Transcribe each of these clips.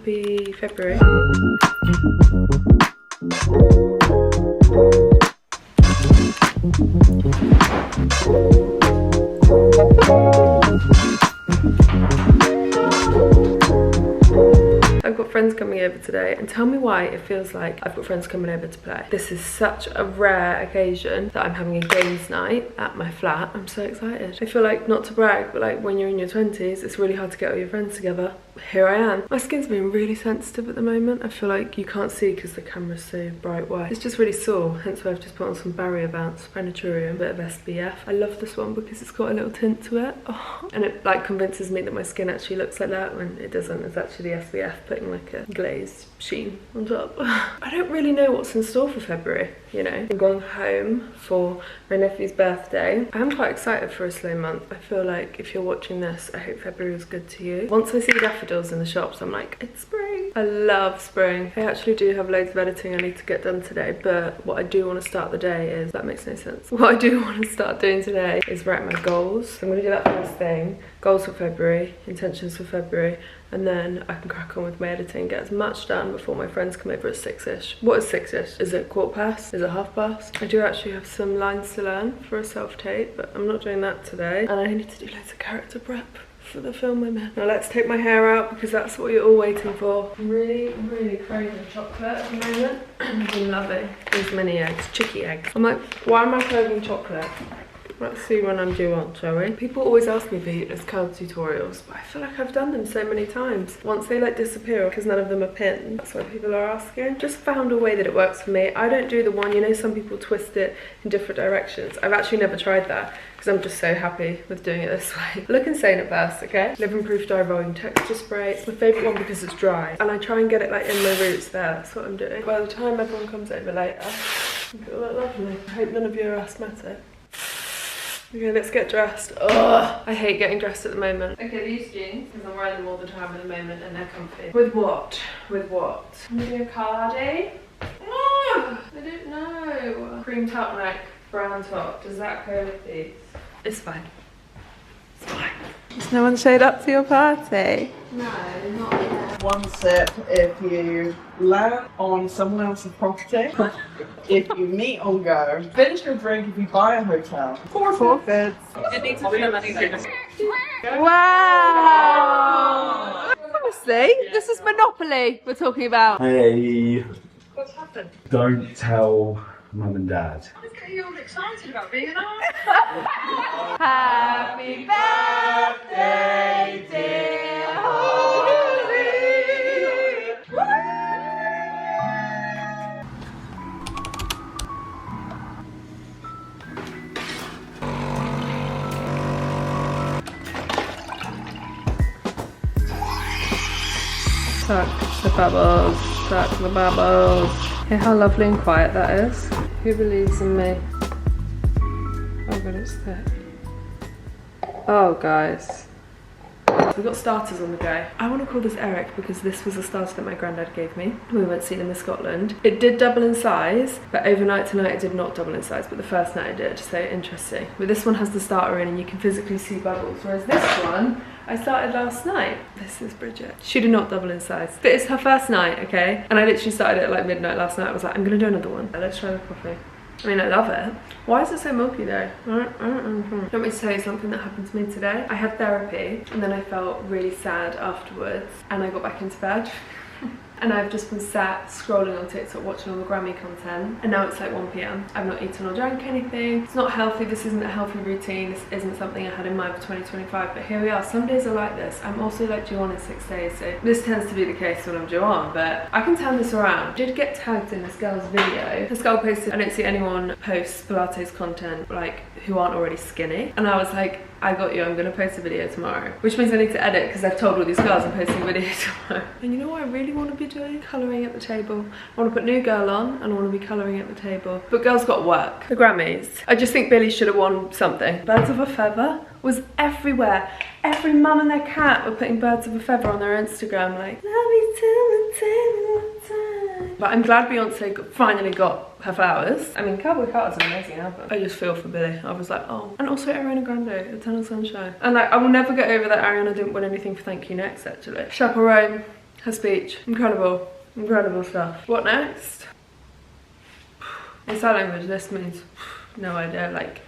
Happy February. I've got friends coming over today, and tell me why it feels like I've got friends coming over to play. This is such a rare occasion that I'm having a games night at my flat. I'm so excited. I feel like, not to brag, but like when you're in your 20s, it's really hard to get all your friends together. Here I am. My skin's being really sensitive at the moment. I feel like you can't see because the camera's so bright white. It's just really sore, hence why I've just put on some barrier bounce, Planetarium, a bit of SPF. I love this one because it's got a little tint to it. Oh. And it like convinces me that my skin actually looks like that when it doesn't. It's actually the SPF putting like a glazed sheen on top. I don't really know what's in store for February, you know. I'm going home for my nephew's birthday. I'm quite excited for a slow month. I feel like if you're watching this, I hope February was good to you. Once I see daffodils in the shops, I'm like, it's spring. I love spring. I actually do have loads of editing I need to get done today, but what I do want to start the day is, that makes no sense. What I do want to start doing today is write my goals. So I'm going to do that first thing. Goals for February, intentions for February, and then I can crack on with my editing, get as much done before my friends come over at 6ish. What is 6ish? Is it 1/4past? Is it 1/2past? I do actually have some lines to learn for a self-tape, but I'm not doing that today. And I need to do loads of character prep for the film I'm in. Now let's take my hair out because that's what you're all waiting for. I'm really craving chocolate at the moment. I've been loving these mini eggs, chicky eggs. I'm like, why am I craving chocolate? Let's see when I'm due on, shall we? People always ask me for heatless curl tutorials, but I feel like I've done them so many times. Once they like disappear because none of them are pinned, that's why people are asking. Just found a way that it works for me. I don't do the one, you know, some people twist it in different directions. I've actually never tried that because I'm just so happy with doing it this way. Look insane at first, okay? Living Proof Dry Volume Texture Spray. It's my favourite one because it's dry. And I try and get it like in my roots there. That's what I'm doing. By the time everyone comes over later, it'll look lovely. I hope none of you are asthmatic. Okay, let's get dressed. Ugh, I hate getting dressed at the moment. Okay, these jeans, because I'm wearing them all the time at the moment and they're comfy. With what? With what? Maybe a cardi? Oh, I don't know. Cream top neck, brown top. Does that go with these? It's fine. It's fine. Has no one showed up to your party? No, not yet. One sip if you land on someone else's property. If you meet on go. Finish your drink if you buy a hotel. Forfeits. It needs to be money though. Wow! Honestly, this is Monopoly we're talking about. Hey. What's happened? Don't tell Mum and Dad. Okay, you're all excited about being on. Happy birthday, dear Holly. Tuck the bubbles, tuck the bubbles. Hey, how lovely and quiet that is. Who believes in me? Oh god, it's thick. Oh guys. We've got starters on the go. I want to call this Eric because this was a starter that my granddad gave me. We went seeing him in Scotland. It did double in size, but overnight tonight it did not double in size, but the first night it did, so interesting. But this one has the starter in and you can physically see bubbles, whereas this one, I started last night. This is Bridget. She did not double in size, but it's her first night, okay? And I literally started at like midnight last night. I was like, I'm gonna do another one. Let's try the coffee. I mean, I love it. Why is it so milky though? I don't know. Let me tell you something that happened to me today. I had therapy and then I felt really sad afterwards and I got back into bed. And I've just been sat scrolling on TikTok watching all the Grammy content and now it's like 1 PM. I've not eaten or drank anything. It's not healthy, this isn't a healthy routine, this isn't something I had in mind for 2025, but here we are. Some days are like this. I'm also like due on in 6 days, so this tends to be the case when I'm due on, but I can turn this around. I did get tagged in this girl's video. This girl posted, I don't see anyone post Pilates content like who aren't already skinny, and I was like, I got you, I'm gonna post a video tomorrow. Which means I need to edit because I've told all these girls I'm posting a video tomorrow. And you know what I really want to be doing? Colouring at the table. I want to put New Girl on and I want to be colouring at the table. But girls got work. The Grammys. I just think Billie should have won something. Birds of a Feather was everywhere. Every mum and their cat were putting Birds of a Feather on their Instagram like, love you till the time. But I'm glad Beyonce finally got her flowers. I mean, Cowboy Carter's an amazing album. I just feel for Billie. I was like, oh. And also Ariana Grande, Eternal Sunshine. And like, I will never get over that Ariana didn't win anything for Thank You Next, actually. Chaperone. Her speech, incredible, incredible stuff. What next? In sign language, this means no idea, like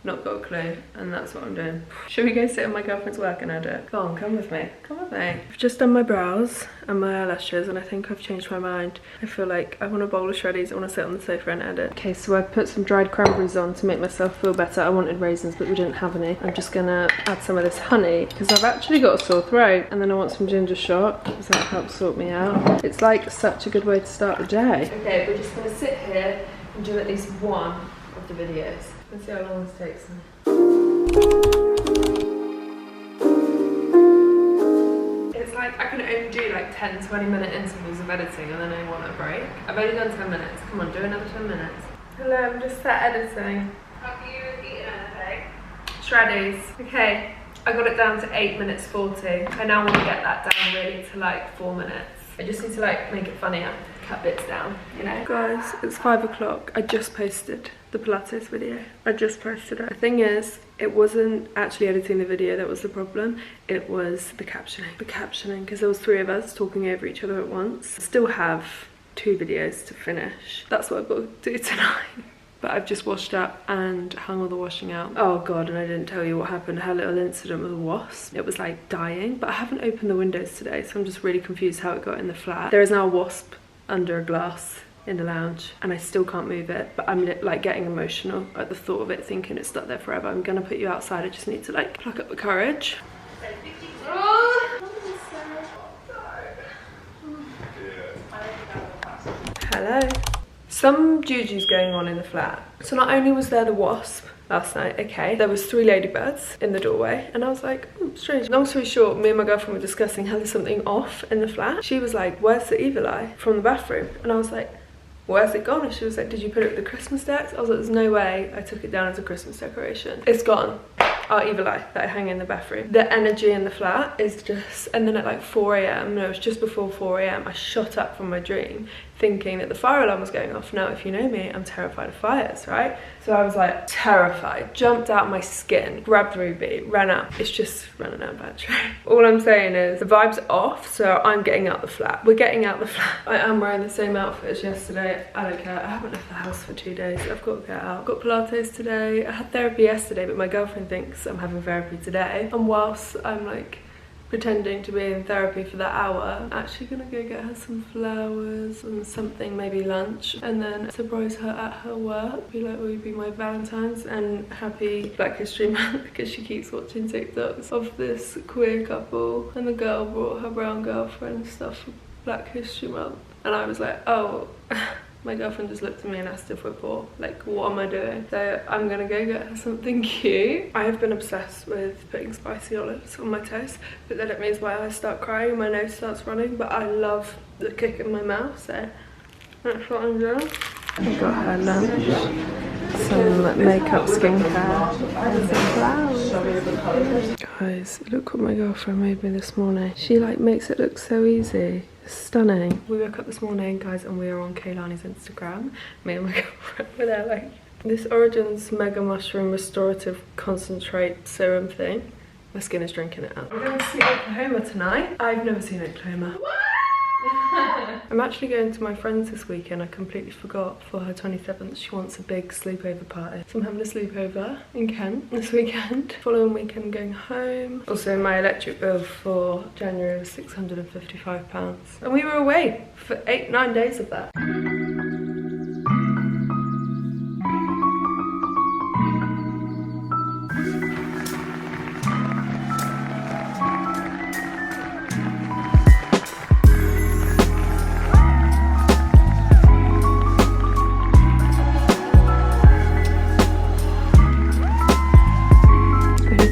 not got a clue, and that's what I'm doing. Should we go sit in my girlfriend's work and edit? Go on, come with me, come with me. I've just done my brows and my eyelashes, and I think I've changed my mind. I feel like I want a bowl of shreddies, I want to sit on the sofa and edit. Okay, so I put some dried cranberries on to make myself feel better. I wanted raisins, but we didn't have any. I'm just gonna add some of this honey, because I've actually got a sore throat, and then I want some ginger shot, because that helps sort me out. It's like such a good way to start the day. Okay, we're just gonna sit here and do at least one of the videos. Let's see how long this takes. It's like I can only do like 10-20 minute intervals of editing, and then I want a break. I've only done 10 minutes. Come on, do another 10 minutes. Hello, I'm just sat editing. Have you eaten anything? Shreddies. Okay, I got it down to 8 minutes 40. I now want to get that down really to like 4 minutes. I just need to like make it funnier, cut bits down, you know? Guys, it's 5 o'clock. I just posted the Pilates video. I just posted it. The thing is, it wasn't actually editing the video that was the problem. It was the captioning. The captioning, because there was 3 of us talking over each other at once. Still have 2 videos to finish. That's what I've got to do tonight. But I've just washed up and hung all the washing out. Oh god, and I didn't tell you what happened. I had a little incident with a wasp. It was like dying, but I haven't opened the windows today, so I'm just really confused how it got in the flat. There is now a wasp under a glass in the lounge, and I still can't move it, but I'm like getting emotional at the thought of it, thinking it's stuck there forever. I'm gonna put you outside. I just need to like pluck up the courage. Hello. Some juju's going on in the flat. So not only was there the wasp last night, okay, there was 3 ladybirds in the doorway, and I was like, strange. Long story short, me and my girlfriend were discussing how there's something off in the flat. She was like, where's the evil eye from the bathroom? And I was like, where's it gone? And she was like, did you put it with the Christmas decks? I was like, there's no way I took it down as a Christmas decoration. It's gone. Our evil eye that I hang in the bathroom. The energy in the flat is just, and then at like 4 a.m, no, it was just before 4 a.m, I shot up from my dream thinking that the fire alarm was going off. Now, if you know me, I'm terrified of fires, right? So I was like terrified, jumped out of my skin, grabbed Ruby, ran up. It's just running out of battery. All I'm saying is the vibe's off, so I'm getting out the flat. We're getting out the flat. I am wearing the same outfit as yesterday. I don't care. I haven't left the house for 2 days. I've got to get out. I've got Pilates today. I had therapy yesterday, but my girlfriend thinks I'm having therapy today. And whilst I'm like pretending to be in therapy for that hour, I'm actually gonna go get her some flowers and something, maybe lunch, and then surprise her at her work. Be like, will you be my Valentine's and happy Black History Month, because she keeps watching TikToks of this queer couple, and the girl brought her brown girlfriend stuff for Black History Month, and I was like, oh. My girlfriend just looked at me and asked if we're poor. Like, what am I doing? So I'm gonna go get her something cute. I have been obsessed with putting spicy olives on my toast, but then it means when I start crying, my nose starts running, but I love the kick in my mouth, so that's what I'm doing. I got her lunch, some makeup, skincare, and some flowers. Guys, look what my girlfriend made me this morning. She like makes it look so easy. Stunning. We woke up this morning, guys, and we are on Kaylani's Instagram. Me and my girlfriend were there like, this Origins Mega Mushroom Restorative Concentrate Serum thing. My skin is drinking it up. We're going to see Oklahoma tonight. I've never seen Oklahoma. I'm actually going to my friend's this weekend. I completely forgot. For her 27th, she wants a big sleepover party. So I'm having a sleepover in Kent this weekend. Following weekend, going home. Also, my electric bill for January was £655. And we were away for 8-9 days of that.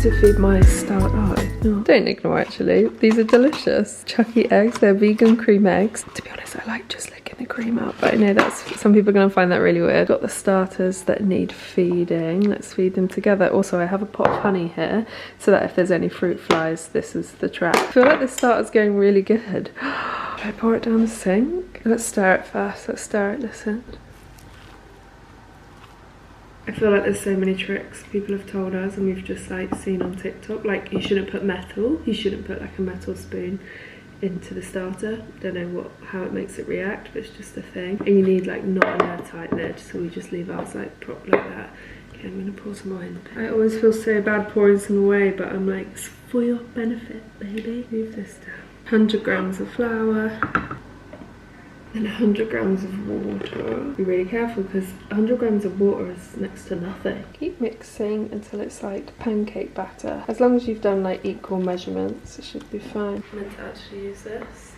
To feed my stout. Oh, no. Don't ignore, actually. These are delicious. Chucky eggs. They're vegan cream eggs. To be honest, I like just licking the cream out, but I know that's, some people are going to find that really weird. Got the starters that need feeding. Let's feed them together. Also, I have a pot of honey here, so that if there's any fruit flies, this is the trap. I feel like this starter's going really good. Should I pour it down the sink? Let's stir it first. Let's stir it. Listen. I feel like there's so many tricks people have told us and we've just like seen on TikTok. Like, you shouldn't put metal, you shouldn't put like a metal spoon into the starter. Don't know how it makes it react, but it's just a thing. And you need like not an airtight lid, so we just leave ours like propped like that. Okay, I'm gonna pour some more in. I always feel so bad pouring some away, but I'm like, it's for your benefit, baby. Move this down. 100 grams of flour. And 100 grams of water. Be really careful because 100 grams of water is next to nothing. Keep mixing until it's like pancake batter. As long as you've done like equal measurements, it should be fine. I'm meant to actually use this.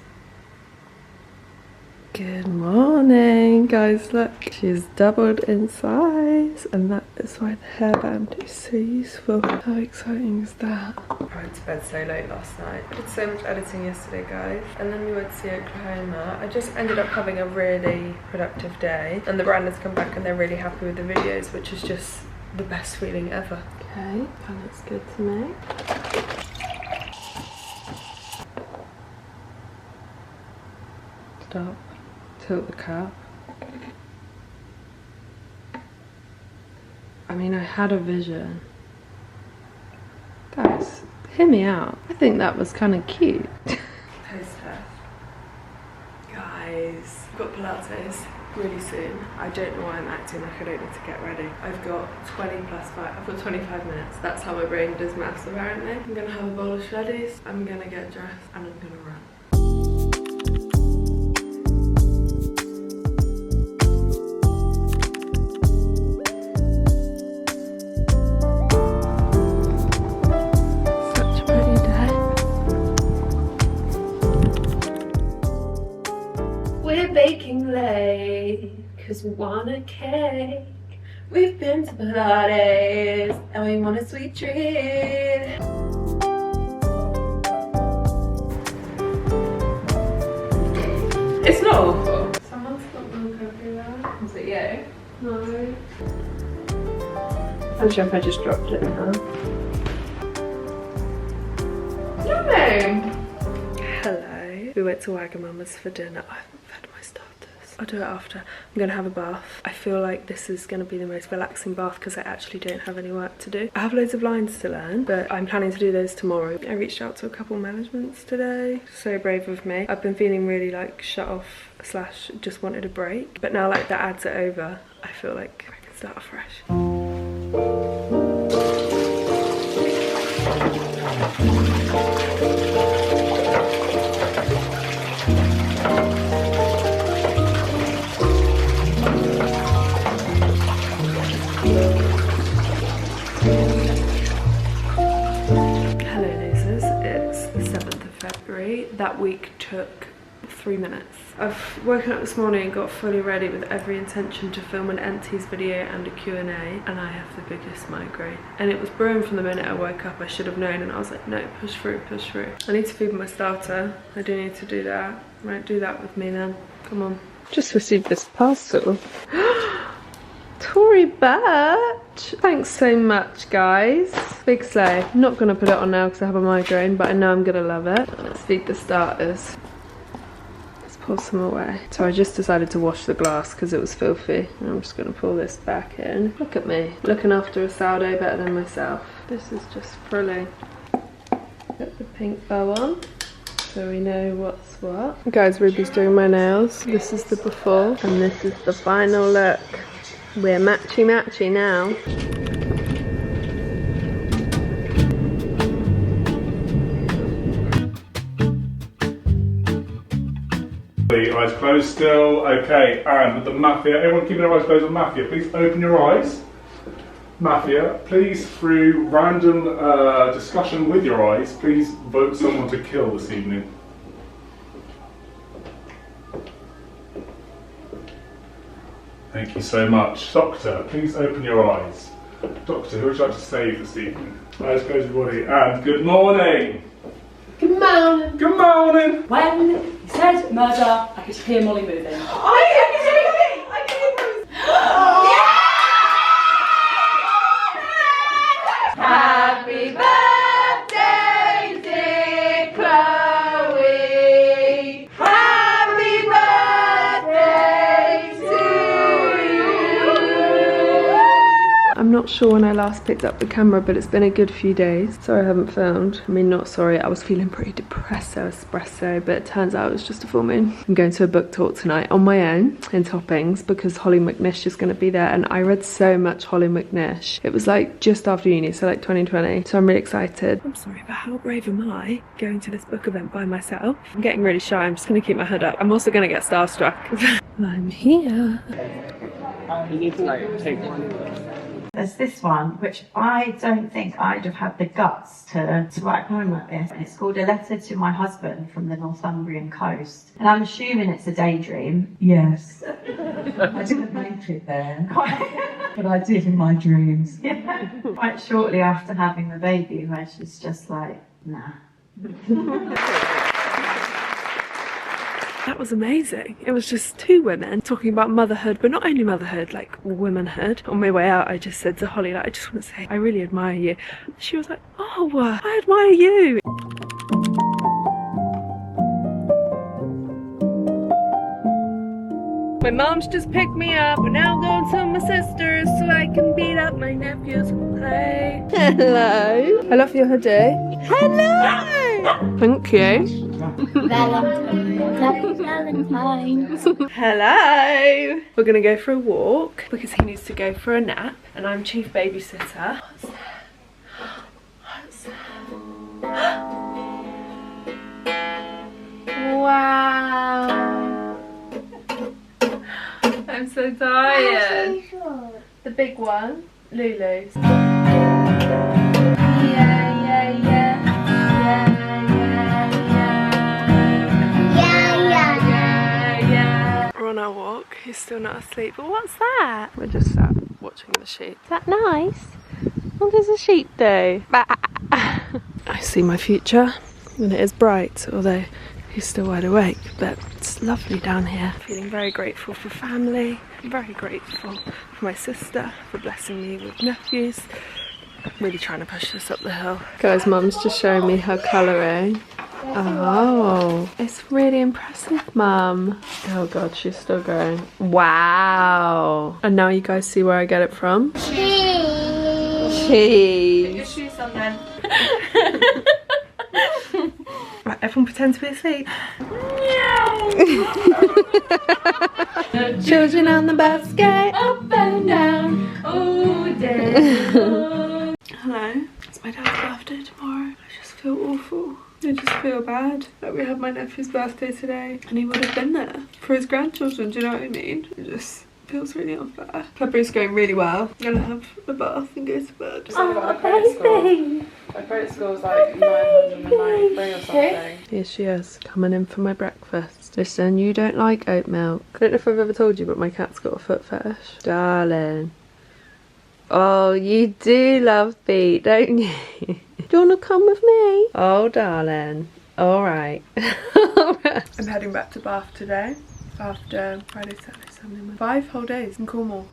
Good morning, guys. Look, she's doubled in size, and that is why the hairband is so useful. How exciting is that? I went to bed so late last night. I did so much editing yesterday, guys, and then we went to see Oklahoma. I just ended up having a really productive day, and the brand has come back and they're really happy with the videos, which is just the best feeling ever. Okay, that looks good to me. Stop. Tilt the cup. I mean, I had a vision. Guys, hear me out. I think that was kind of cute. Post test. Guys, I've got pilates really soon. I don't know why I'm acting like I don't need to get ready. I've got 20 plus 5. I've got 25 minutes. That's how my brain does maths apparently. I'm gonna have a bowl of shreddies. I'm gonna get dressed and I'm gonna run. Baking late, cause we want a cake. We've been to Pilates, and we want a sweet treat. It's not awful. Someone spilled milk everywhere. Was it you? No. I'm sure if I just dropped it now. Yummy! Hello. We went to Wagamama's for dinner. I haven't fed my starters. I'll do it after. I'm gonna have a bath. I feel like this is gonna be the most relaxing bath because I actually don't have any work to do. I have loads of lines to learn, but I'm planning to do those tomorrow. I reached out to a couple managements today. So brave of me. I've been feeling really like shut off / just wanted a break. But now like the ads are over, I feel like I can start afresh. February. That week took 3 minutes. I've woken up this morning and got fully ready with every intention to film an empties video and a Q&A, and I have the biggest migraine. And it was brewing from the minute I woke up. I should have known, and I was like, no, push through, push through. I need to feed my starter. I do need to do that. Right, do that with me then. Come on. Just received this parcel. Tory Birch! Thanks so much, guys. Big sleigh. I'm not gonna put it on now because I have a migraine, but I know I'm gonna love it. Let's feed the starters. Let's pour some away. So I just decided to wash the glass because it was filthy. And I'm just gonna pull this back in. Look at me, looking after a sourdough better than myself. This is just thrilling. Put the pink bow on, so we know what's what. Guys, Ruby's doing my nails. This is the before, and this is the final look. We're matchy-matchy now. Eyes closed still. Okay, and with the Mafia, everyone keeping their eyes closed with Mafia. Please open your eyes. Mafia, please, through random discussion with your eyes, please vote someone to kill this evening. Thank you so much. Doctor, please open your eyes. Doctor, who would you like to save this evening? Eyes closed, everybody. And good morning! Good morning. Good morning! When you said murder, I could hear Molly moving. I can hear Happy birthday, dear Chloe. Happy birthday to you. I'm not not sure when I last picked up the camera, but it's been a good few days. Sorry I haven't filmed. I mean, not sorry, I was feeling pretty depresso espresso, but it turns out it was just a full moon. I'm going to a book talk tonight on my own in Toppings because Holly McNish is going to be there, and I read so much Holly McNish. It was like just after uni, so like 2020. So I'm really excited. I'm sorry, but how brave am I going to this book event by myself? I'm getting really shy. I'm just going to keep my head up. I'm also going to get starstruck. I'm here. You need to like take one. There's this one, which I don't think I'd have had the guts to write a poem like this. And it's called A Letter to My Husband from the Northumbrian Coast. And I'm assuming it's a daydream. Yes. I didn't make it there, but I did in my dreams. Yeah. Quite shortly after having the baby, where she's just like, nah. That was amazing. It was just two women talking about motherhood, but not only motherhood, like womanhood. On my way out, I just said to Holly, like, I just want to say, I really admire you. She was like, oh, I admire you. My mom's just picked me up, and now I'm going to my sister's so I can beat up my nephews and play. Hello. I love your hoodie. Hello. Thank you. Valentine's. Hello. We're gonna go for a walk because he needs to go for a nap, and I'm chief babysitter. What's that? Wow. I'm so tired. The big one, Lulu's. On our walk, he's still not asleep, but what's that? We're just sat watching the sheep. Is that nice? What does a sheep do? I see my future, and it is bright, although he's still wide awake, but it's lovely down here. Feeling very grateful for family, very grateful for my sister for blessing me with nephews. Really trying to push this up the hill. Guys, Mum's just showing me her colouring. Oh, it's really impressive, Mum. Oh God, she's still going. Wow. And now you guys see where I get it from? Cheese. Cheese. Put your shoes on then. Right, everyone pretend to be asleep. Children on the bus go up and down. Oh, down. Hello. It's my dad's birthday tomorrow. I just feel awful. I just feel bad that we had my nephew's birthday today and he would have been there for his grandchildren, do you know what I mean? It just feels really unfair. February's going really well. I'm gonna have a bath and go to bed. Oh, baby. My credit score was like 993 or something. Here she is, coming in for my breakfast. Listen, you don't like oat milk. I don't know if I've ever told you, but my cat's got a foot fetish. Darling. Oh, you do love Pete, don't you? Do you want to come with me? Oh, darling. All right. I'm heading back to Bath today after Friday, Saturday, Sunday, Monday. 5 whole days in Cornwall.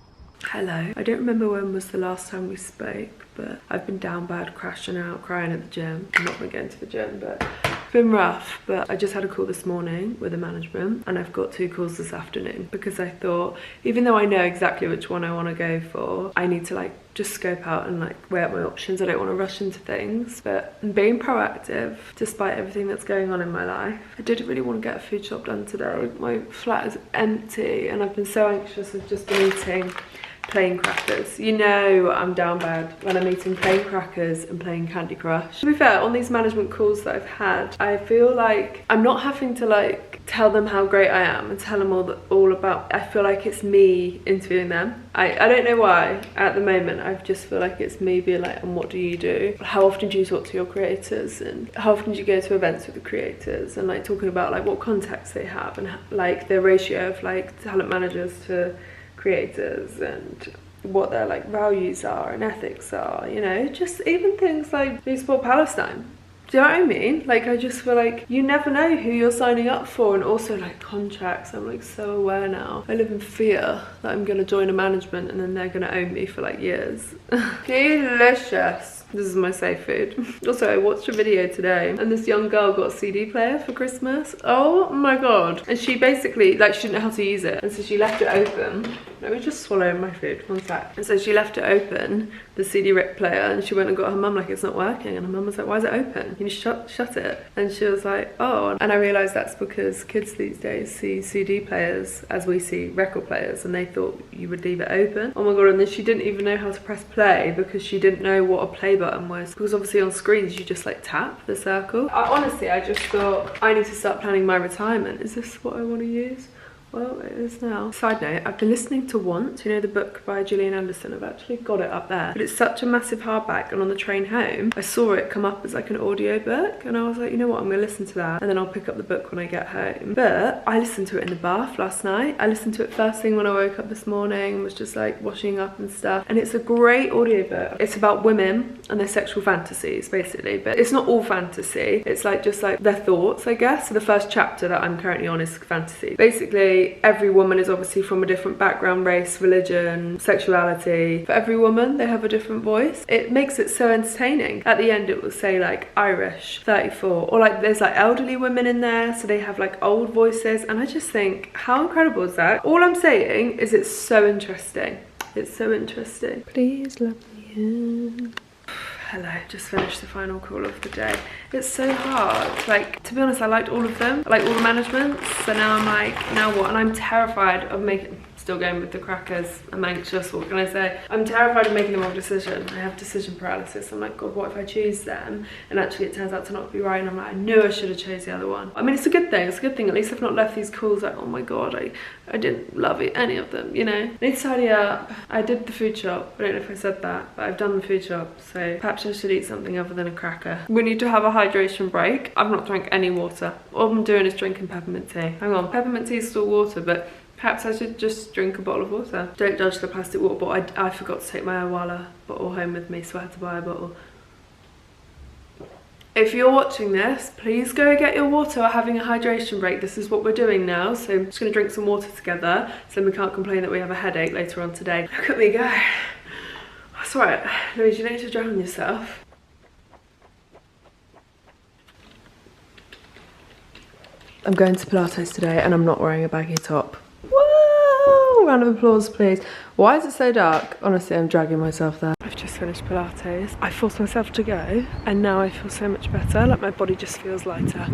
Hello. I don't remember when was the last time we spoke, but I've been down bad, crashing out, crying at the gym. I'm not going to get into the gym, but it's been rough. But I just had a call this morning with the management, and I've got 2 calls this afternoon because I thought, even though I know exactly which one I want to go for, I need to like just scope out and like weigh up my options. I don't want to rush into things, but I'm being proactive despite everything that's going on in my life. I didn't really want to get a food shop done today. My flat is empty and I've been so anxious. I've just been eating plain crackers. You know I'm down bad when I'm eating plain crackers and playing Candy Crush. To be fair, on these management calls that I've had, I feel like I'm not having to like tell them how great I am and tell them all about. I feel like it's me interviewing them. I don't know why at the moment. I just feel like it's me being like, and what do you do? How often do you talk to your creators? And how often do you go to events with the creators? And like talking about like what contacts they have and like their ratio of like talent managers to creators and what their like values are and ethics are, you know, just even things like do you support Palestine? Do you know what I mean? Like I just feel like you never know who you're signing up for, and also like contracts. I'm like so aware now. I live in fear that I'm gonna join a management and then they're gonna own me for like years. Delicious. This is my safe food. Also, I watched a video today and this young girl got a CD player for Christmas. Oh my God. And she basically, like, she didn't know how to use it. And so she left it open Let me just swallow my food, one sec. And so she left it open, the CD player, and she went and got her mum like, it's not working. And her mum was like, why is it open? You shut it. And she was like, oh. And I realised that's because kids these days see CD players as we see record players, and they thought you would leave it open. Oh my god, and then she didn't even know how to press play because she didn't know what a play button was. Because obviously on screens you just like tap the circle. Honestly, I just thought I need to start planning my retirement. Is this what I want to use? Well, it is now. Side note, I've been listening to Once, you know, the book by Gillian Anderson. I've actually got it up there. But it's such a massive hardback, and on the train home, I saw it come up as like an audio book, and I was like, you know what, I'm gonna listen to that, and then I'll pick up the book when I get home. But I listened to it in the bath last night. I listened to it first thing when I woke up this morning, and was just like washing up and stuff. And it's a great audio book. It's about women and their sexual fantasies, basically. But it's not all fantasy. It's like just like their thoughts, I guess. So the first chapter that I'm currently on is fantasy. Basically, every woman is obviously from a different background, race, religion, sexuality. For every woman, they have a different voice. It makes it so entertaining. At the end, it will say like Irish, 34, or like there's like elderly women in there, so they have like old voices. And I just think, how incredible is that? All I'm saying is it's so interesting. It's so interesting. Please let me in. Hello, just finished the final call of the day. It's so hard. Like, to be honest, I liked all of them. I like all the managements. So now I'm like, now what? And I'm terrified of making, still going with the crackers. I'm anxious, what can I say? I'm terrified of making the wrong decision. I have decision paralysis. I'm like, God, what if I choose them? And actually it turns out to not be right. And I'm like, I knew I should have chose the other one. I mean, it's a good thing. It's a good thing. At least I've not left these calls like, oh my God, I didn't love it, any of them, you know? I need to tidy up. I did the food shop. I don't know if I said that, but I've done the food shop. So perhaps I should eat something other than a cracker. We need to have a hydration break. I've not drank any water. All I'm doing is drinking peppermint tea. Hang on, peppermint tea is still water, but perhaps I should just drink a bottle of water. Don't judge the plastic water bottle. I forgot to take my Awala bottle home with me, so I had to buy a bottle. If you're watching this, please go get your water. We're having a hydration break. This is what we're doing now. So I'm just gonna drink some water together so we can't complain that we have a headache later on today. Look at me go. That's right, Louise, you don't need to drown yourself. I'm going to Pilates today and I'm not wearing a baggy top. Whoa! Round of applause, please. Why is it so dark? Honestly, I'm dragging myself there. I've just finished Pilates. I forced myself to go and now I feel so much better. Like my body just feels lighter.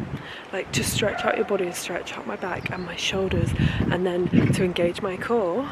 Like to stretch out your body, stretch out my back and my shoulders, and then to engage my core.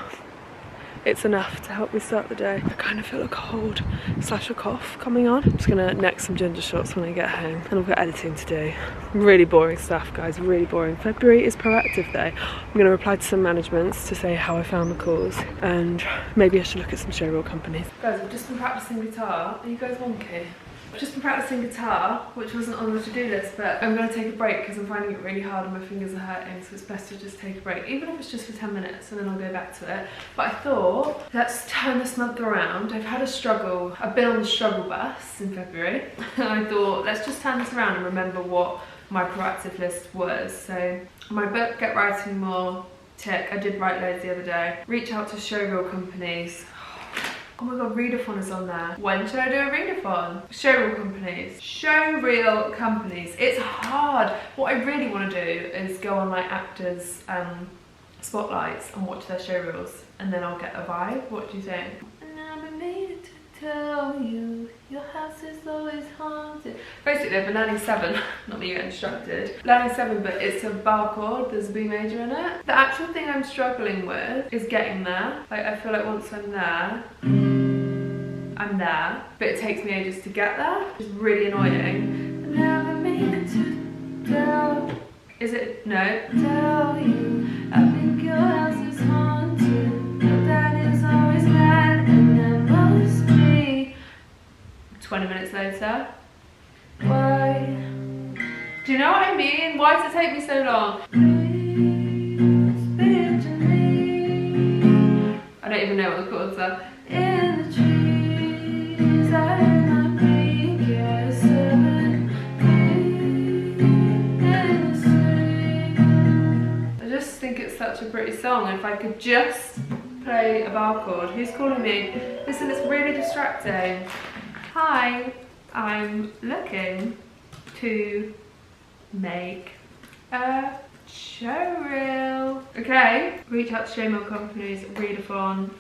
It's enough to help me start the day. I kind of feel a cold / a cough coming on. I'm just gonna neck some ginger shots when I get home, and I've got editing to do. Really boring stuff, guys, really boring. February is proactive day. I'm gonna reply to some managements to say how I found the calls, and maybe I should look at some show reel companies. Guys, I've just been practicing guitar. Are you guys wonky? I've just been practicing guitar, which wasn't on the to-do list, but I'm going to take a break because I'm finding it really hard and my fingers are hurting, so it's best to just take a break, even if it's just for 10 minutes, and then I'll go back to it. But I thought, let's turn this month around. I've had a struggle. I've been on the struggle bus in February, and I thought, let's just turn this around and remember what my proactive list was. So my book, Get Writing More, tick. I did write loads the other day. Reach out to show reel companies. Oh my god, readathon is on there. When should I do a readathon? Showreel companies. Showreel companies. It's hard. What I really want to do is go on like actors' spotlights and watch their showreels, and then I'll get a vibe. What do you think? And I've been made to tell you, your house is always haunted. Basically, I've been learning 7, not that you get instructed. Learning 7, but it's a bar chord, there's a B major in it. The actual thing I'm struggling with is getting there. Like, I feel like once I'm there, I'm there, but it takes me ages to get there. It's really annoying. Never mean to tell. Is it? No. Tell you, I think your house is haunted. Your dad is always mad, and there must be 20 minutes later. Why? Do you know what I mean? Why does it take me so long? I don't even know what the chords are. In the trees, I just think it's such a pretty song. If I could just play a bar chord. Who's calling me? Listen, it's really distracting. Hi, I'm looking to make a show reel. Okay, reach out to JML Companies, readathon.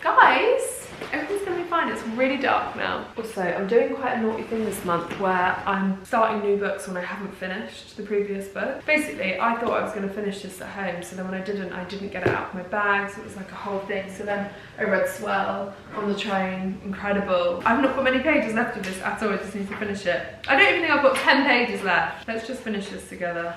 Guys, everything's gonna be fine. It's really dark now. Also, I'm doing quite a naughty thing this month where I'm starting new books when I haven't finished the previous book. Basically, I thought I was gonna finish this at home, so then when I didn't get it out of my bag, so it was like a whole thing. So then I read Swell on the train, incredible. I've not got many pages left of this at all, I just need to finish it. I don't even think I've got 10 pages left. Let's just finish this together.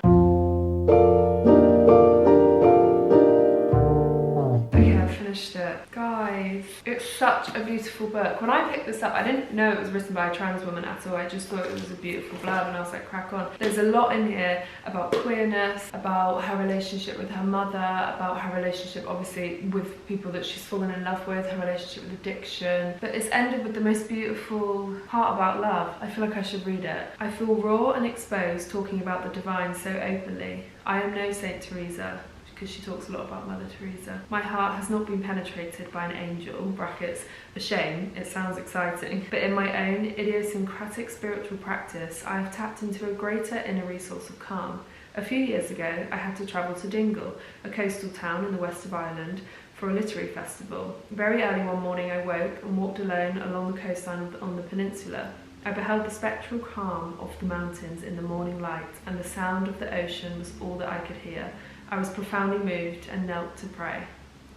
Finished it. Guys, it's such a beautiful book. When I picked this up, I didn't know it was written by a trans woman at all. I just thought it was a beautiful blurb and I was like, crack on. There's a lot in here about queerness, about her relationship with her mother, about her relationship obviously with people that she's fallen in love with, her relationship with addiction. But it's ended with the most beautiful part about love. I feel like I should read it. I feel raw and exposed talking about the divine so openly. I am no Saint Teresa, because she talks a lot about Mother Teresa. My heart has not been penetrated by an angel, brackets, a shame, it sounds exciting, but in my own idiosyncratic spiritual practice, I have tapped into a greater inner resource of calm. A few years ago, I had to travel to Dingle, a coastal town in the west of Ireland, for a literary festival. Very early one morning I woke and walked alone along the coastline on the peninsula. I beheld the spectral calm of the mountains in the morning light, and the sound of the ocean was all that I could hear. I was profoundly moved and knelt to pray.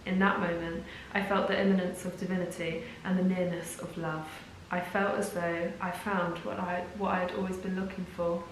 In that moment, I felt the imminence of divinity and the nearness of love. I felt as though I found what I had always been looking for.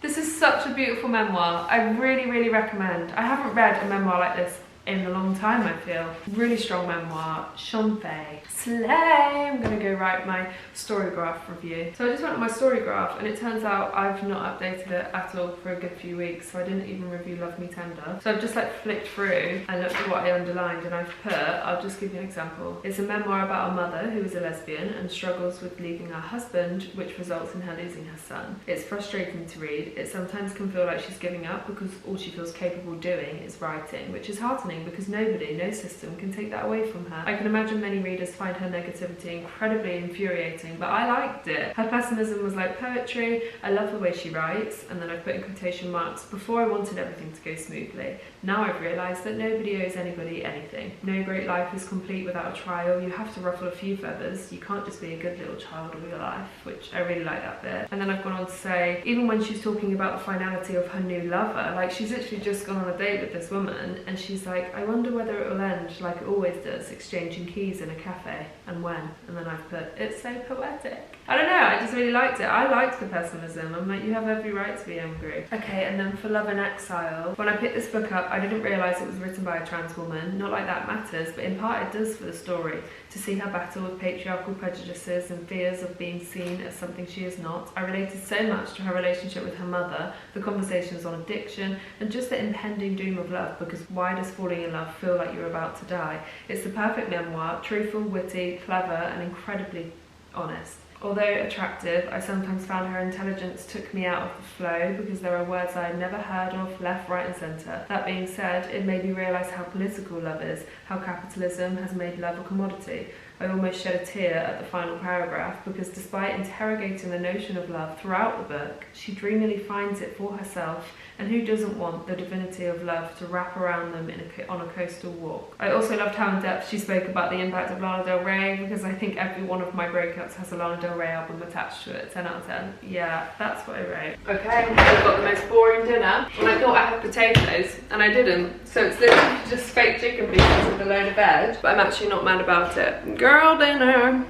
This is such a beautiful memoir. I really, really recommend. I haven't read a memoir like this in a long time, I feel. Really strong memoir. Shonfei. Slay! I'm gonna go write my Storygraph review. So I just went on my Storygraph and it turns out I've not updated it at all for a good few weeks, so I didn't even review Love Me Tender. So I've just like flicked through and looked at what I underlined and I've put, I'll just give you an example. It's a memoir about a mother who is a lesbian and struggles with leaving her husband, which results in her losing her son. It's frustrating to read. It sometimes can feel like she's giving up because all she feels capable doing is writing, which is heartening because nobody, no system can take that away from her. I can imagine many readers find her negativity incredibly infuriating, but I liked it. Her pessimism was like poetry. I love the way she writes, and then I put in quotation marks, before I wanted everything to go smoothly. Now I've realised that nobody owes anybody anything. No great life is complete without a trial. You have to ruffle a few feathers. You can't just be a good little child all your life, which I really like that bit. And then I've gone on to say, even when she's talking about the finality of her new lover, like she's literally just gone on a date with this woman, and she's like, I wonder whether it will end like it always does, exchanging keys in a cafe, and when. And then I've put, it's so poetic. I don't know, I just really liked it. I liked the pessimism. I'm like, you have every right to be angry. Okay, and then for Love in Exile, when I picked this book up, I didn't realise it was written by a trans woman. Not like that matters, but in part it does for the story. To see her battle with patriarchal prejudices and fears of being seen as something she is not. I related so much to her relationship with her mother, the conversations on addiction, and just the impending doom of love, because why does falling in love feel like you're about to die? It's the perfect memoir, truthful, witty, clever, and incredibly honest. Although attractive, I sometimes found her intelligence took me out of the flow because there are words I had never heard of, left, right and centre. That being said, it made me realise how political love is, how capitalism has made love a commodity. I almost shed a tear at the final paragraph because despite interrogating the notion of love throughout the book, she dreamily finds it for herself, and who doesn't want the divinity of love to wrap around them on a coastal walk. I also loved how in depth she spoke about the impact of Lana Del Rey, because I think every one of my breakups has a Lana Del Rey album attached to it. 10 out of 10. Yeah, that's what I wrote. Okay, I've got the most boring dinner, and I thought I had potatoes, and I didn't. So it's literally just fake chicken pieces with a load of veg, but I'm actually not mad about it. Girl dinner.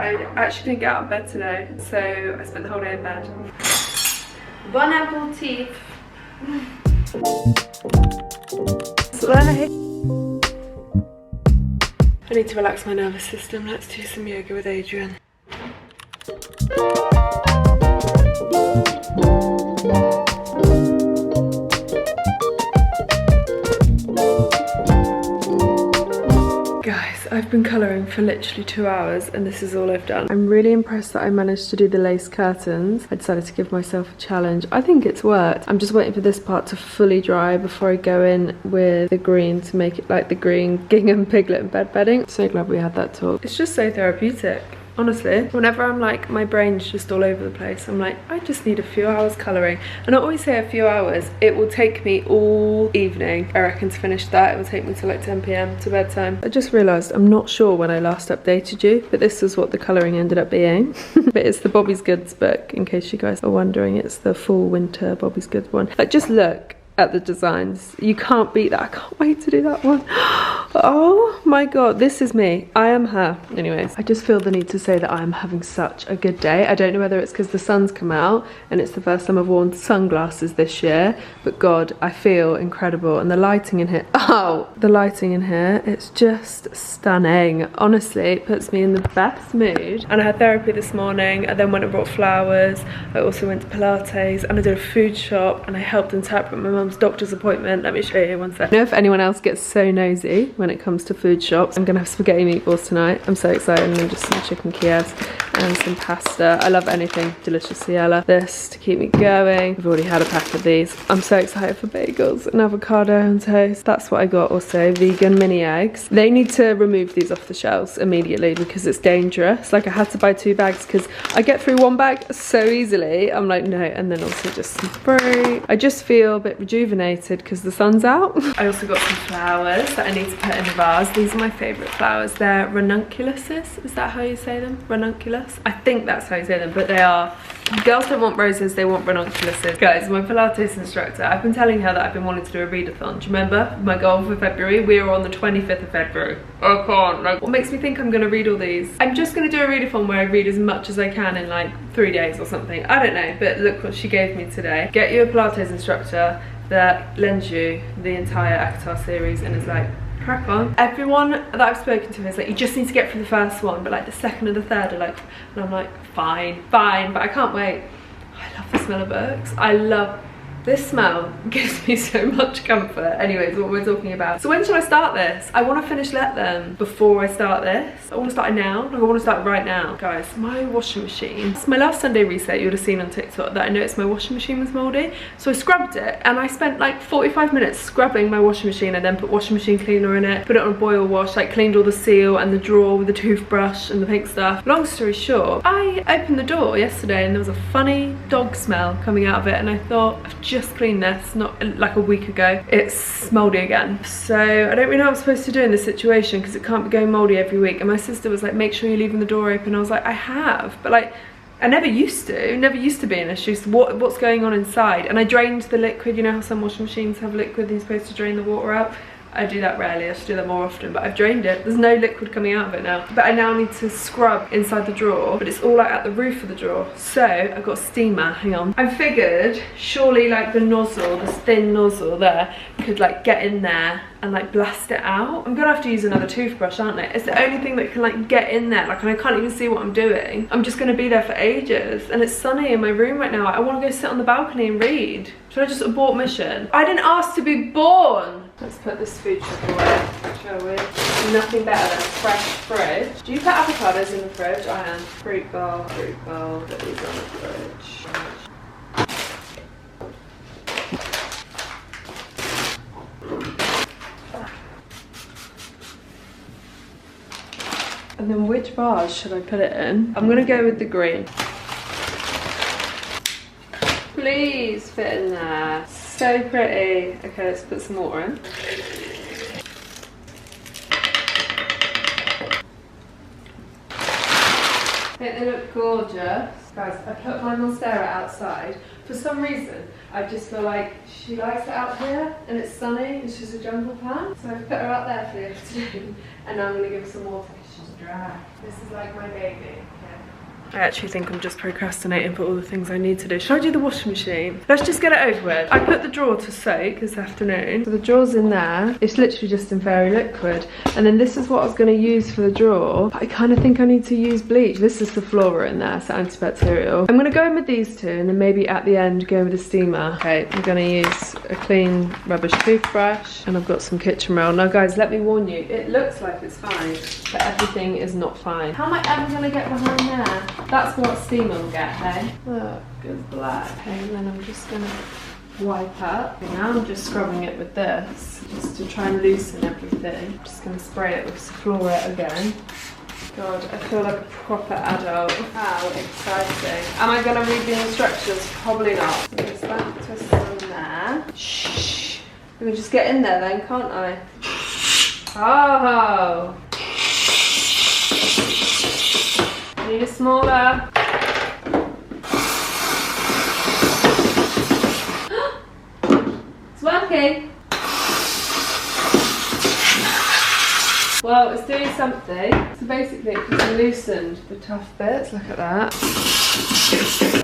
I actually didn't get out of bed today, so I spent the whole day in bed. Bon appetit. I need to relax my nervous system. Let's do some yoga with Adrian. Guys, I've been colouring for literally 2 hours and this is all I've done. I'm really impressed that I managed to do the lace curtains. I decided to give myself a challenge. I think it's worked. I'm just waiting for this part to fully dry before I go in with the green to make it like the green gingham piglet and bed bedding. So glad we had that talk. It's just so therapeutic. Honestly, whenever I'm like, my brain's just all over the place, I'm like, I just need a few hours colouring. And I always say a few hours. It will take me all evening, I reckon, to finish that. It will take me to like 10 PM to bedtime. I just realised I'm not sure when I last updated you, but this is what the colouring ended up being. But it's the Bobby's Goods book, in case you guys are wondering. It's the fall winter Bobby's Goods one. Like, just look at the designs. You can't beat that. I can't wait to do that one. Oh my god, this is me. I am her. Anyways, I just feel the need to say that I am having such a good day. I don't know whether it's because the sun's come out and it's the first time I've worn sunglasses this year, but god, I feel incredible. And the lighting in here, oh, the lighting in here, it's just stunning. Honestly, it puts me in the best mood. And I had therapy this morning. I then went and brought flowers. I also went to Pilates and I did a food shop and I helped interpret my mum's doctor's appointment. Let me show you one sec. I know if anyone else gets so nosy when it comes to food shops. I'm gonna have spaghetti meatballs tonight. I'm so excited. And then just some chicken Kiev and some pasta. I love anything deliciousilla. This to keep me going. I've already had a pack of these. I'm so excited for bagels and avocado and toast. That's what I got. Also vegan mini eggs. They need to remove these off the shelves immediately because it's dangerous. Like, I had to buy 2 bags because I get through 1 bag so easily. I'm like, no. And then also just some fruit. I just feel a bit rejuvenated because the sun's out. I also got some flowers that I need to put in the vase. These are my favourite flowers. They're ranunculuses. Is that how you say them? Ranunculus? I think that's how you say them, but they are. Girls don't want roses, they want ranunculuses. Guys, my Pilates instructor, I've been telling her that I've been wanting to do a readathon. Do you remember my goal for February? We are on the 25th of February. I can't. Like, what makes me think I'm gonna read all these? I'm just gonna do a readathon where I read as much as I can in like 3 days or something. I don't know, but look what she gave me today. Get you a Pilates instructor that lends you the entire Avatar series and is like, crack on. Everyone that I've spoken to is like, you just need to get through the first one, but like the second and the third are like, and I'm like, fine, but I can't wait. I love the smell of books. I love this smell. Gives me so much comfort. Anyways, what we're talking about. So when should I start this? I want to finish Let Them before I start this. I want to start it now. Like, I want to start right now. Guys, my washing machine. It's my last Sunday reset. You would have seen on TikTok that I noticed my washing machine was mouldy. So I scrubbed it and I spent like 45 minutes scrubbing my washing machine and then put washing machine cleaner in it, put it on a boil wash, like cleaned all the seal and the drawer with the toothbrush and the pink stuff. Long story short, I opened the door yesterday and there was a funny dog smell coming out of it and I thought, I've just cleaned this not like a week ago. It's mouldy again. So I don't really know what I'm supposed to do in this situation because it can't be going mouldy every week. And my sister was like, make sure you're leaving the door open. I was like, I have, but like, I never used to be an issue. So what's going on inside? And I drained the liquid. You know how some washing machines have liquid and you're supposed to drain the water out? I do that rarely, I should do that more often, but I've drained it. There's no liquid coming out of it now. But I now need to scrub inside the drawer, but it's all like at the roof of the drawer. So I've got a steamer, hang on. I figured surely like the nozzle, this thin nozzle there, could like get in there and like blast it out. I'm gonna have to use another toothbrush, aren't I? It's the only thing that can like get in there. Like, and I can't even see what I'm doing. I'm just gonna be there for ages. And it's sunny in my room right now. I wanna go sit on the balcony and read. Should I just abort mission? I didn't ask to be born. Let's put this food shop away, shall we? Nothing better than a fresh fridge. Do you put avocados in the fridge? I am. Fruit bowl, put these on the fridge. And then which vase should I put it in? I'm gonna go with the green. Please fit in there. So pretty. Okay, let's put some water in. I think they look gorgeous. Guys, I put my mascara outside For some reason, I just feel like she likes it out here and it's sunny and she's a jungle plant. So I've put her out there for the afternoon and now I'm going to give her some water because she's dry. This is like my baby. I actually think I'm just procrastinating for all the things I need to do. Should I do the washing machine? Let's just get it over with. I put the drawer to soak this afternoon. So the drawer's in there. It's literally just in fairy liquid. And then this is what I was going to use for the drawer. But I kind of think I need to use bleach. This is the flora in there, so antibacterial. I'm going to go in with these two and then maybe at the end go with the steamer. Okay, I'm going to use a clean rubbish toothbrush and I've got some kitchen roll. Now guys, let me warn you, it looks like it's fine, but everything is not fine. How am I ever going to get behind there? That's what steamer will get, hey? Look, it's black. Okay, and then I'm just gonna wipe up. And now I'm just scrubbing it with this, just to try and loosen everything. I'm just gonna spray it with Sourdough again. God, I feel like a proper adult. How exciting. Am I gonna read the instructions? Probably not. There's that twist on there. Shh. I can just get in there then, can't I? Oh! Need a smaller. It's working. Well, it's doing something. So basically it just loosened the tough bits. Look at that.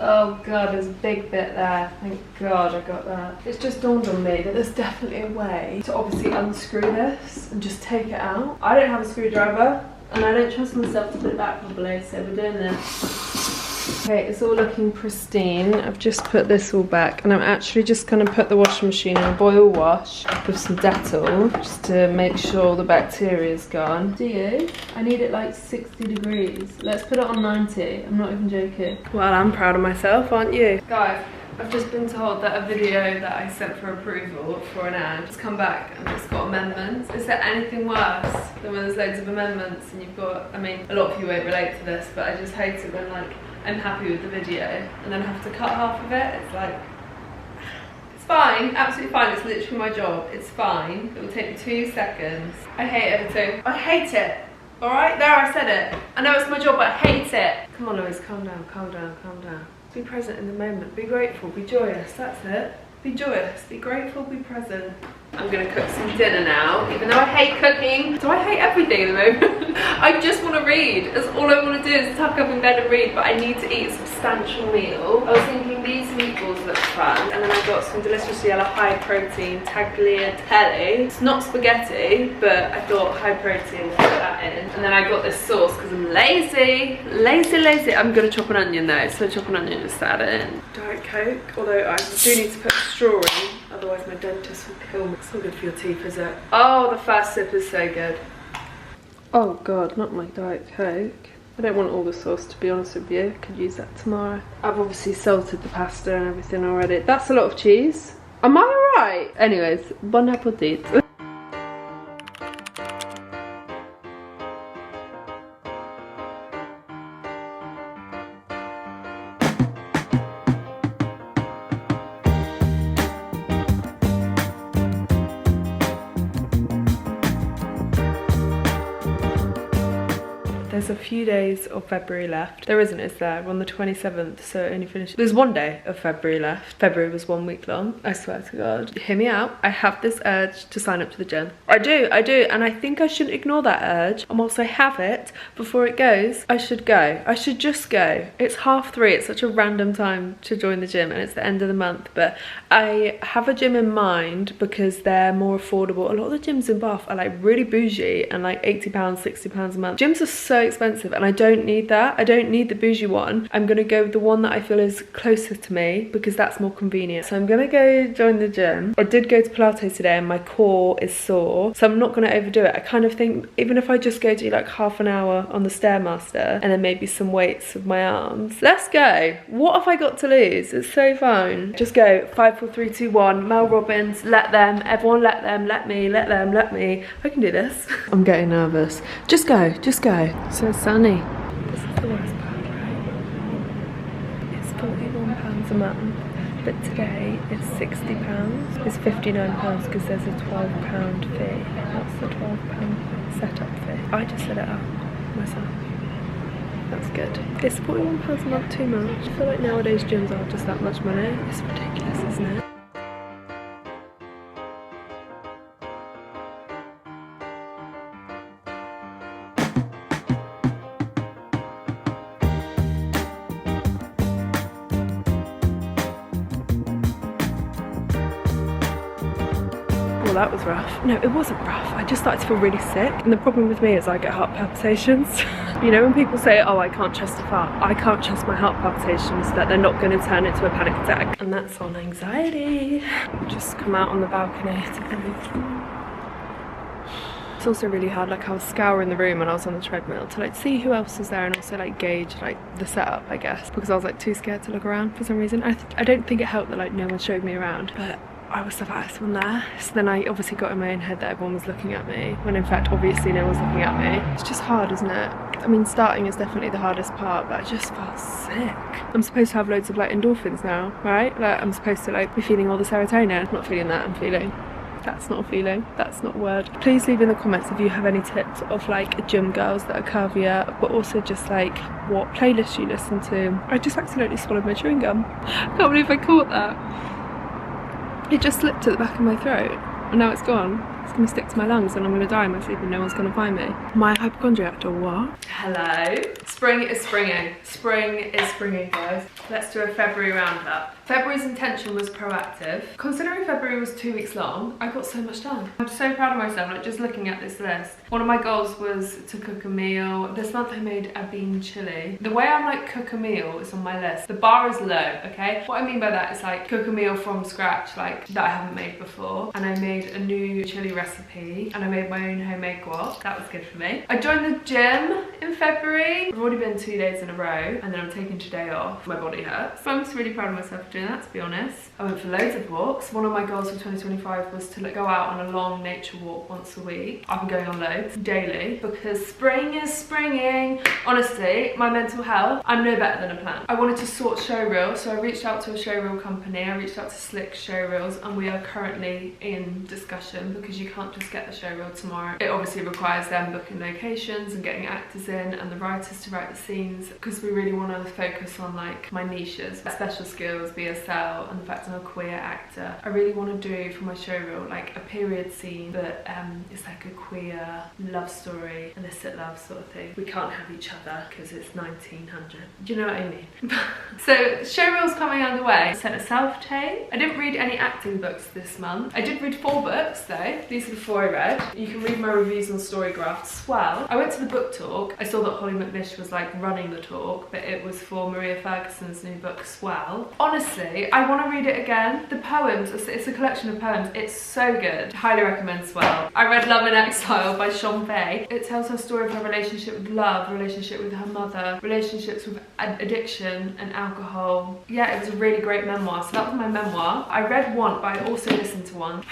Oh god, there's a big bit there. Thank god I got that. It's just dawned on me that there's definitely a way to obviously unscrew this and just take it out. I don't have a screwdriver. And I don't trust myself to put it back properly, so we're doing this. Okay, it's all looking pristine. I've just put this all back and I'm actually just going to put the washing machine in a boil wash with some Dettol just to make sure the bacteria is gone. Do you? I need it like 60 degrees. Let's put it on 90. I'm not even joking. Well, I'm proud of myself, aren't you? Guys, I've just been told that a video that I sent for approval for an ad has come back and it's got amendments. Is there anything worse than when there's loads of amendments and you've got, I mean, a lot of you won't relate to this, but I just hate it when like I'm happy with the video and then I have to cut half of it. It's like, it's fine, absolutely fine. It's literally my job. It's fine. It will take me 2 seconds. I hate editing. I hate it. All right, there, I said it. I know it's my job, but I hate it. Come on, Louise, calm down, calm down, calm down. Be present in the moment, be grateful, be joyous, that's it. Be joyous, be grateful, be present. I'm gonna cook some dinner now, even though I hate cooking. Do I hate everything at the moment? I just want to read. That's all I want to do is tuck up in bed and read, but I need to eat a substantial meal. I was thinking these meatballs look fun, and then I got some delicious yellow high protein tagliatelle. It's not spaghetti, but I thought high protein, put that in. And then I got this sauce because I'm lazy. Lazy. I'm gonna chop an onion though, so chop an onion and just add it in. Diet Coke, although I do need to put a straw in, otherwise my dentist will kill me. It's not good for your teeth, is it? Oh, the first sip is so good. Oh god, not my Diet Coke. I don't want all the sauce, to be honest with you. I could use that tomorrow. I've obviously salted the pasta and everything already. That's a lot of cheese. Am I right? Anyways, bon appetit. There's a few days of February left. There isn't, is there? We're on the 27th, so it only finished. There's 1 day of February left. February was 1 week long. I swear to God. Hear me out. I have this urge to sign up to the gym. I do, and I think I shouldn't ignore that urge. And whilst I have it, before it goes, I should go. I should just go. It's 3:30. It's such a random time to join the gym, and it's the end of the month, but I have a gym in mind because they're more affordable. A lot of the gyms in Bath are like really bougie and like £80, £60 a month. Gyms are so expensive and I don't need that. I don't need the bougie one. I'm gonna go with the one that I feel is closer to me because that's more convenient. So I'm gonna go join the gym. I did go to Pilates today and my core is sore, so I'm not gonna overdo it. I kind of think even if I just go do like half an hour on the Stairmaster and then maybe some weights with my arms. Let's go. What have I got to lose? It's so fun. Just go 5, 4, 3, 2, 1. Mel Robbins, let them. Everyone let them, let me, let them, let me. I can do this. I'm getting nervous. Just go, just go. So sunny. This is the worst part, right? It's £41 a month, but today it's £60. It's £59 because there's a £12 fee. That's the £12 setup fee. I just set it up myself. That's good. Is £41 a month too much? I feel like nowadays gyms are just that much money. It's ridiculous, isn't it? Well, that was rough. No, it wasn't rough. I just started to feel really sick. And the problem with me is I get heart palpitations. You know, when people say, oh, I can't trust a heart, I can't trust my heart palpitations that they're not going to turn into a panic attack. And that's on anxiety. Just come out on the balcony to breathe. It's also really hard, like I was scouring the room when I was on the treadmill to like see who else was there and also like gauge like the setup, I guess, because I was like too scared to look around for some reason. I don't think it helped that like no one showed me around, but I was the first one there. So then I obviously got in my own head that everyone was looking at me, when in fact obviously no one's looking at me. It's just hard, isn't it? I mean, starting is definitely the hardest part, but I just felt sick. I'm supposed to have loads of like endorphins now, right? Like I'm supposed to like be feeling all the serotonin. I'm not feeling that, I'm feeling. That's not a feeling, that's not a word. Please leave in the comments if you have any tips of like gym girls that are curvier, but also just like what playlists you listen to. I just accidentally swallowed my chewing gum. I can't believe I caught that. It just slipped at the back of my throat and now it's gone. It's going to stick to my lungs and I'm going to die in my sleep and no one's going to find me. My hypochondriac or what? Hello. Spring is springing. Spring is springing, guys. Let's do a February roundup. February's intention was proactive. Considering February was 2 weeks long, I got so much done. I'm so proud of myself, like just looking at this list. One of my goals was to cook a meal. This month I made a bean chili. The way I like cook a meal is on my list. The bar is low, okay? What I mean by that is like cook a meal from scratch, like that I haven't made before. And I made a new chili recipe and I made my own homemade guac. That was good for me. I joined the gym in February. I've already been 2 days in a row and then I'm taking today off. My body hurts. So I'm just really proud of myself for doing that, to be honest. I went for loads of walks. One of my goals for 2025 was to like, go out on a long nature walk once a week. I've been going on loads daily because spring is springing. Honestly, my mental health, I'm no better than a plant. I wanted to sort show reels, so I reached out to a show reel company. I reached out to Slick Show Reels and we are currently in discussion because you can't just get the show reel tomorrow. It obviously requires them booking locations and getting actors in and the writers to write the scenes because we really want to focus on like my niches, special skills, BSL, and the fact I'm a queer actor. I really want to do for my show reel like a period scene that is like a queer love story, illicit love sort of thing. We can't have each other because it's 1900. Do you know what I mean? So show reel's coming underway. I sent a self-tape. I didn't read any acting books this month. I did read 4 books though. These are the 4 I read. You can read my reviews on Storygraph. Swell. I went to the book talk. I saw that Holly McNish was like running the talk, but it was for Maria Ferguson's new book Swell. Honestly, I want to read it again. The poems, it's a collection of poems. It's so good. Highly recommend Swell. I read Love in Exile by Sean Fay. It tells her story of her relationship with love, relationship with her mother, relationships with addiction and alcohol. Yeah, it was a really great memoir. So that was my memoir. I read one, but I also listened to one.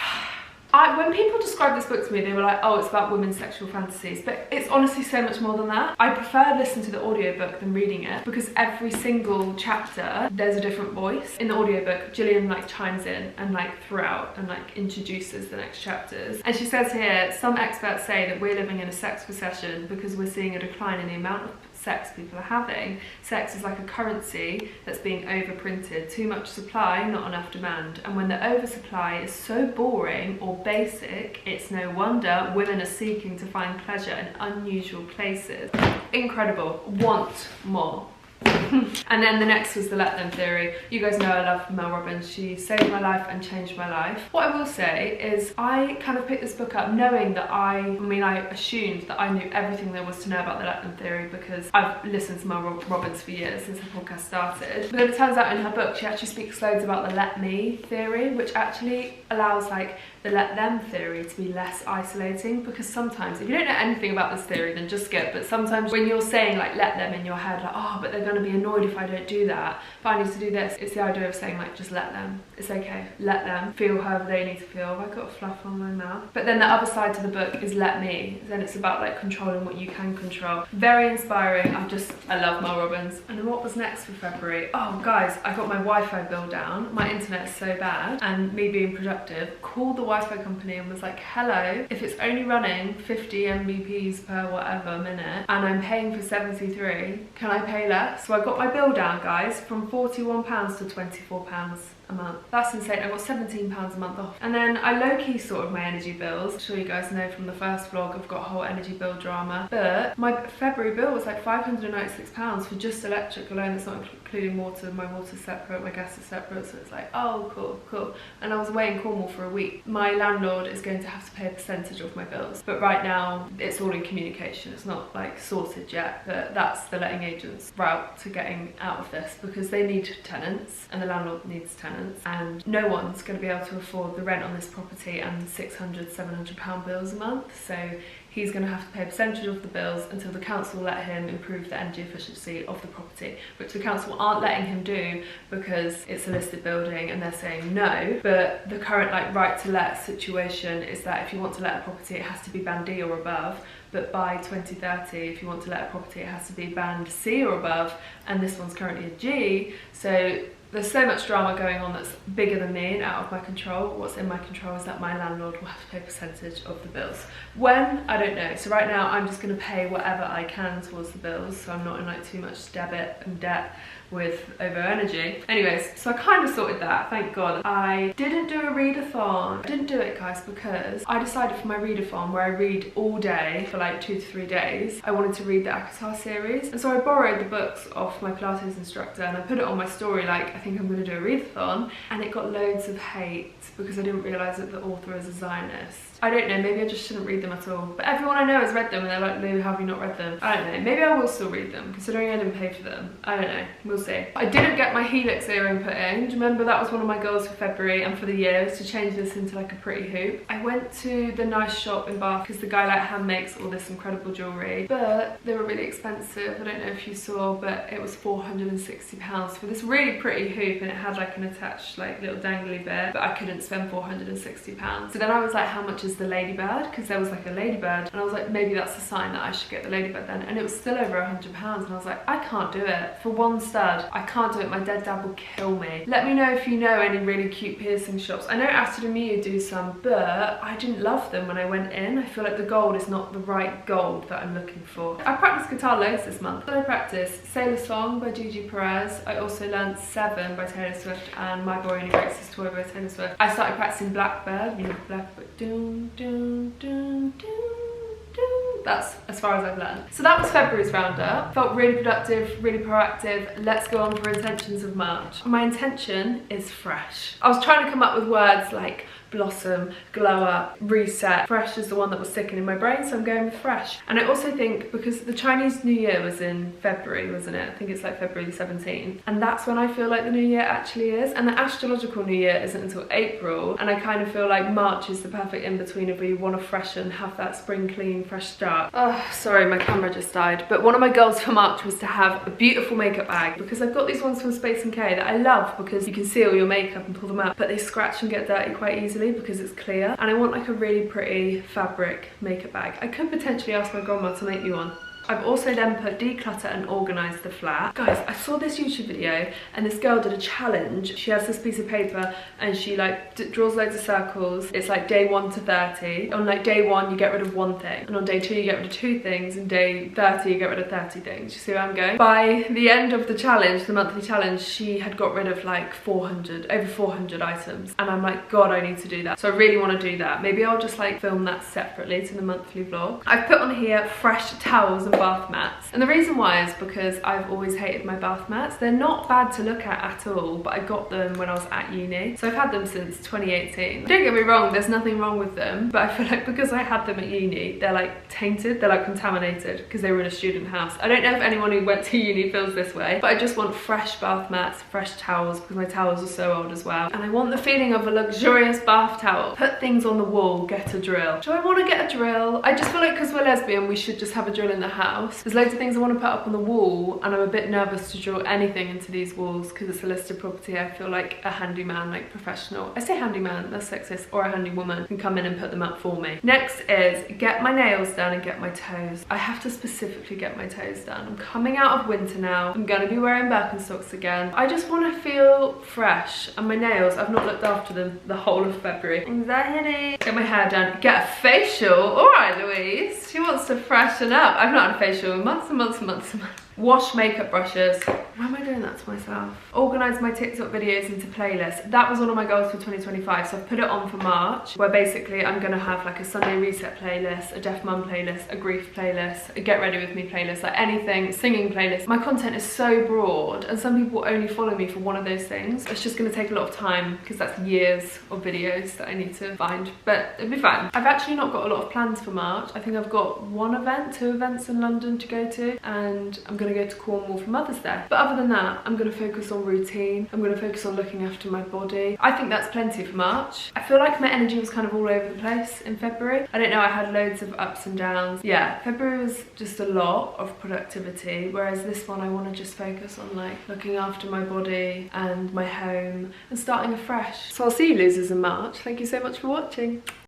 When people described this book to me, they were like, oh, it's about women's sexual fantasies, but it's honestly so much more than that. I prefer listening to the audiobook than reading it because every single chapter, there's a different voice. In the audiobook, Gillian like chimes in and like throughout and like introduces the next chapters. And she says here, some experts say that we're living in a sex recession because we're seeing a decline in the amount of sex people are having. Sex is like a currency that's being overprinted. Too much supply, not enough demand. And when the oversupply is so boring or basic, it's no wonder women are seeking to find pleasure in unusual places. Incredible. Want more. And then the next was the Let Them theory. You guys know I love Mel Robbins. She saved my life and changed my life. What I will say is I kind of picked this book up knowing that I assumed that I knew everything there was to know about the Let Them theory because I've listened to Mel Robbins for years since the podcast started. But then it turns out in her book she actually speaks loads about the Let Me theory, which actually allows like the Let Them theory to be less isolating, because sometimes if you don't know anything about this theory then just skip, but sometimes when you're saying like let them in your head, like oh but they're going to be annoyed if I don't do that, but I need to do this, it's the idea of saying like just let them, it's okay, let them feel however they need to feel. Have I got a fluff on my mouth? But then the other side to the book is Let Me, then it's about like controlling what you can control. Very inspiring. I love Mel Robbins. And then what was next for February? Oh guys, I got my Wi-Fi bill down. My internet is so bad, and me being productive, called the Wi-Fi company and was like, hello, if it's only running 50 Mbps per whatever minute and I'm paying for 73, can I pay less? So I got my bill down, guys, from £41 to £24 a month. That's insane. I got £17 a month off. And then I low-key sorted my energy bills. I'm sure you guys know from the first vlog I've got a whole energy bill drama. But my February bill was like £596 for just electric alone. That's not including water. My water's separate, my gas is separate. So it's like, oh, cool, cool. And I was away in Cornwall for a week. My landlord is going to have to pay a percentage of my bills. But right now it's all in communication. It's not like sorted yet. But that's the letting agent's route to getting out of this, because they need tenants and the landlord needs tenants. And no one's going to be able to afford the rent on this property and £600–700 bills a month. So he's going to have to pay a percentage of the bills until the council let him improve the energy efficiency of the property, which the council aren't letting him do because it's a listed building and they're saying no. But the current like right to let situation is that if you want to let a property, it has to be band D or above. But by 2030, if you want to let a property, it has to be band C or above, and this one's currently a G. So there's so much drama going on that's bigger than me and out of my control. What's in my control is that my landlord will have to pay a percentage of the bills. When? I don't know. So right now I'm just going to pay whatever I can towards the bills, so I'm not in like too much debit and debt with over energy. Anyways, so I kind of sorted that, thank God. I didn't do a readathon. I didn't do it, guys, because I decided for my readathon, where I read all day for like 2 to 3 days, I wanted to read the Akatar series. And so I borrowed the books off my Pilates instructor and I put it on my story like, I think I'm going to do a readathon, and it got loads of hate because I didn't realise that the author is a Zionist. I don't know, maybe I just shouldn't read them at all. But everyone I know has read them and they're like, Lou, how have you not read them? I don't know, maybe I will still read them, considering I didn't pay for them. I don't know, we'll see. I didn't get my helix earring put in. Do you remember that was one of my goals for February and for the year, was to change this into like a pretty hoop. I went to the nice shop in Bath because the guy like hand makes all this incredible jewellery, but they were really expensive. I don't know if you saw, but it was £460 for this really pretty hoop, and it had like an attached like little dangly bit, but I couldn't spend £460. So then I was like, how much is the ladybird? Because there was like a ladybird, and I was like, maybe that's a sign that I should get the ladybird then. And it was still over £100, and I was like, I can't do it. For one stud, I can't do it. My dead dad will kill me. Let me know if you know any really cute piercing shops. I know Aston and Miu do some, but I didn't love them when I went in. I feel like the gold is not the right gold that I'm looking for. I practiced guitar loads this month. I practiced Sailor Song by Gigi Perez. I also learned 7 by Taylor Swift and My Boy Only Breaks His Toy by Taylor Swift. I started practicing Blackbird, you know, Blackbird. Doom, doom, doom, doom. That's as far as I've learned. So that was February's roundup. Felt really productive, really proactive. Let's go on for intentions of March. My intention is fresh. I was trying to come up with words like blossom, glow up, reset. Fresh is the one that was sticking in my brain, so I'm going with fresh. And I also think, because the Chinese New Year was in February, wasn't it? I think it's like February the 17th. And that's when I feel like the New Year actually is. And the astrological New Year isn't until April. And I kind of feel like March is the perfect in-between of where you want to freshen, have that spring clean, fresh start. Oh, sorry, my camera just died. But one of my goals for March was to have a beautiful makeup bag, because I've got these ones from Space & K that I love because you can see all your makeup and pull them out, but they scratch and get dirty quite easily because it's clear, and I want like a really pretty fabric makeup bag. I could potentially ask my grandma to make me one. I've also then put declutter and organise the flat. Guys, I saw this YouTube video and this girl did a challenge. She has this piece of paper and she like draws loads of circles. It's like day 1 to 30. On like day 1 you get rid of 1 thing, and on day 2 you get rid of 2 things, and day 30 you get rid of 30 things. You see where I'm going? By the end of the challenge, the monthly challenge, she had got rid of like over 400 items, and I'm like, God, I need to do that. So I really want to do that. Maybe I'll just like film that separately to the monthly vlog. I've put on here fresh towels and bath mats, and the reason why is because I've always hated my bath mats. They're not bad to look at all, but I got them when I was at uni, so I've had them since 2018. Don't get me wrong, there's nothing wrong with them, but I feel like because I had them at uni, they're like tainted, they're like contaminated because they were in a student house. I don't know if anyone who went to uni feels this way, but I just want fresh bath mats, fresh towels, because my towels are so old as well, and I want the feeling of a luxurious bath towel. Put things on the wall, get a drill. Do I want to get a drill? I just feel like because we're lesbian we should just have a drill in the house. house. There's loads of things I want to put up on the wall, and I'm a bit nervous to draw anything into these walls because it's a listed property. I feel like a handyman, like professional, I say handyman, that's sexist, or a handy woman can come in and put them up for me. Next is get my nails done and get my toes. I have to specifically get my toes done. I'm coming out of winter now. I'm gonna be wearing Birkenstocks again. I just want to feel fresh, and my nails, I've not looked after them the whole of February. Anxiety. Get my hair done. Get a facial. All right, Louise. She wants to freshen up. I've not had a facial in months and months and months and months. Wash makeup brushes. Why am I doing that to myself? Organise my TikTok videos into playlists. That was one of my goals for 2025, so I've put it on for March, where basically I'm gonna have like a Sunday reset playlist, a deaf mum playlist, a grief playlist, a get ready with me playlist, like anything, singing playlist. My content is so broad, and some people only follow me for one of those things. It's just gonna take a lot of time because that's years of videos that I need to find, but it'll be fine. I've actually not got a lot of plans for March. I think I've got 1 event, 2 events in London to go to, and I'm gonna go to Cornwall for Mother's Day. But other than that, I'm gonna focus on routine. I'm gonna focus on looking after my body. I think that's plenty for March. I feel like my energy was kind of all over the place in February. I don't know, I had loads of ups and downs. Yeah, February was just a lot of productivity, whereas this one I wanna just focus on like looking after my body and my home and starting afresh. So I'll see you losers in March. Thank you so much for watching.